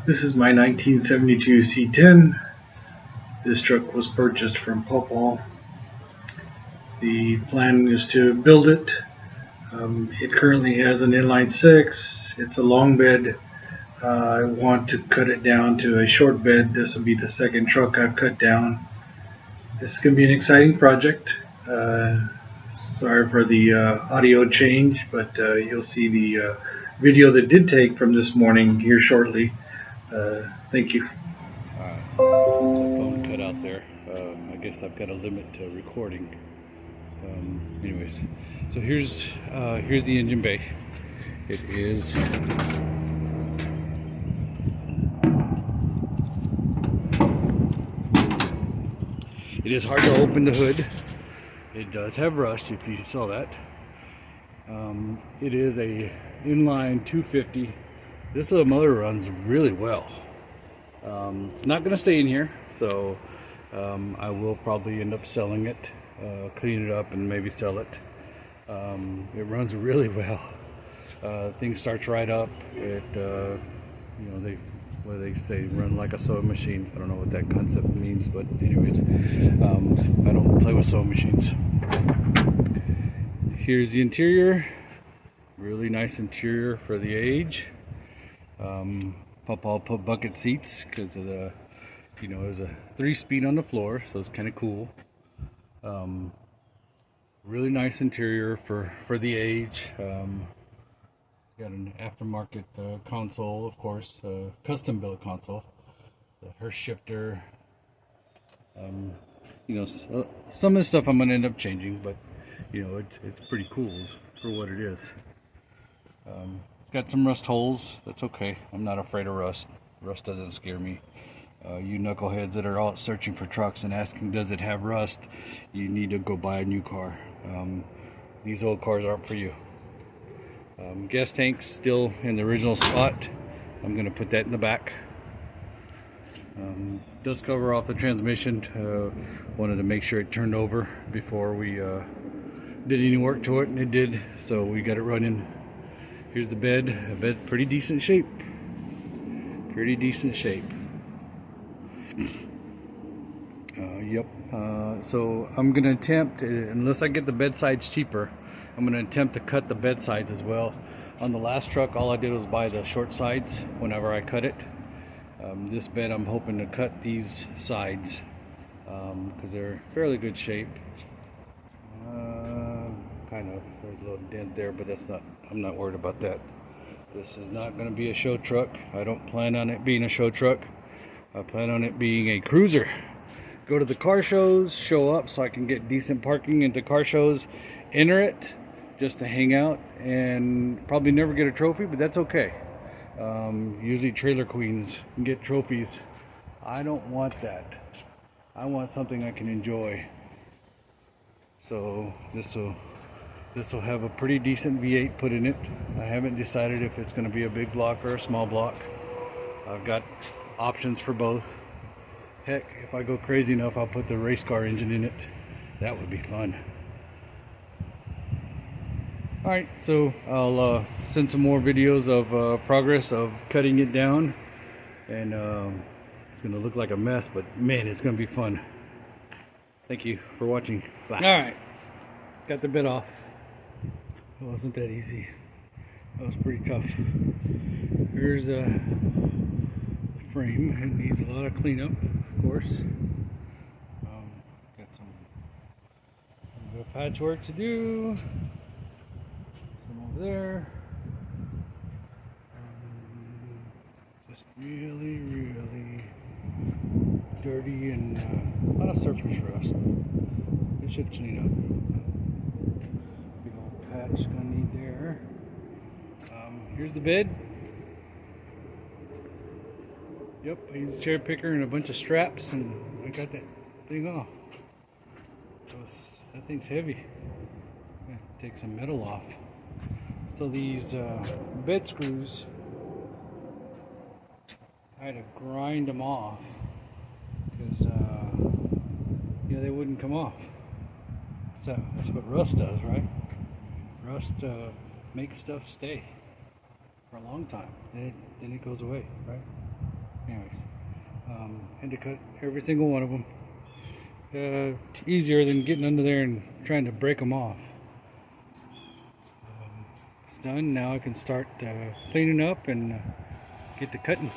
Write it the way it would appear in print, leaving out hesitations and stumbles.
This is my 1972 C10. This truck was purchased from Popal. The plan is to build it. It currently has an inline 6. It's a long bed. I want to cut it down to a short bed. This will be the second truck I've cut down. This is going to be an exciting project. Sorry for the audio change, but you'll see the video that did take from this morning here shortly. Thank you. Alright, the phone cut out there. I guess I've got a limit to recording. Anyways, so here's the engine bay. It is hard to open the hood. It does have rust, if you saw that. It is a inline 250. This little motor runs really well. It's not going to stay in here, so I will probably end up selling it, clean it up, and maybe sell it. It runs really well. Thing starts right up. It, you know, they say run like a sewing machine. I don't know what that concept means, but anyways, I don't play with sewing machines. Here's the interior. Really nice interior for the age. I'll put bucket seats because of the, you know, there's a 3-speed on the floor, so it's kind of cool. Really nice interior for the age. Got an aftermarket console, of course, custom built console. The Hearst shifter. You know, some of the stuff I'm gonna end up changing, but you know, it's pretty cool for what it is. It's got some rust holes. That's okay. I'm not afraid of rust. Rust doesn't scare me. You knuckleheads that are out searching for trucks and asking, does it have rust? You need to go buy a new car. These old cars aren't for you. Gas tank's still in the original spot. I'm going to put that in the back. Does cover off the transmission. Wanted to make sure it turned over before we did any work to it, and it did, so we got it running. Here's the bed. A bed pretty decent shape. Pretty decent shape. Yep. So I'm gonna attempt, unless I get the bed sides cheaper, I'm gonna attempt to cut the bed sides as well. On the last truck, all I did was buy the short sides whenever I cut it. This bed, I'm hoping to cut these sides because they're fairly good shape. Kind of, there's a little dent there, but that's not, I'm not worried about that. This is not going to be a show truck. I don't plan on it being a show truck. I plan on it being a cruiser. Go to the car shows, show up so I can get decent parking at the car shows, enter it just to hang out, and probably never get a trophy, but that's okay. Usually trailer queens get trophies. I don't want that. I want something I can enjoy. So this will have a pretty decent V8 put in it. I haven't decided if it's going to be a big block or a small block. I've got options for both. Heck, if I go crazy enough, I'll put the race car engine in it. That would be fun. Alright, so I'll send some more videos of progress of cutting it down. And it's going to look like a mess, but man, it's going to be fun. Thank you for watching. Bye. Alright, got the bed off. It wasn't that easy. That was pretty tough. Here's the frame. It needs a lot of cleanup, of course. Got some bit of patchwork to do. Some over there. Just really dirty and a lot of surface rust. It should clean up. Patch gonna need there. Here's the bed. Yep, I used a cherry picker and a bunch of straps, and I got that thing off. That thing's heavy. I have to take some metal off. So these bed screws, I had to grind them off because yeah, they wouldn't come off. So that's what rust does, right? Rust makes stuff stay for a long time, and then it goes away, right? anyways, had to cut every single one of them. Easier than getting under there and trying to break them off. It's done. Now I can start cleaning up and get to cutting.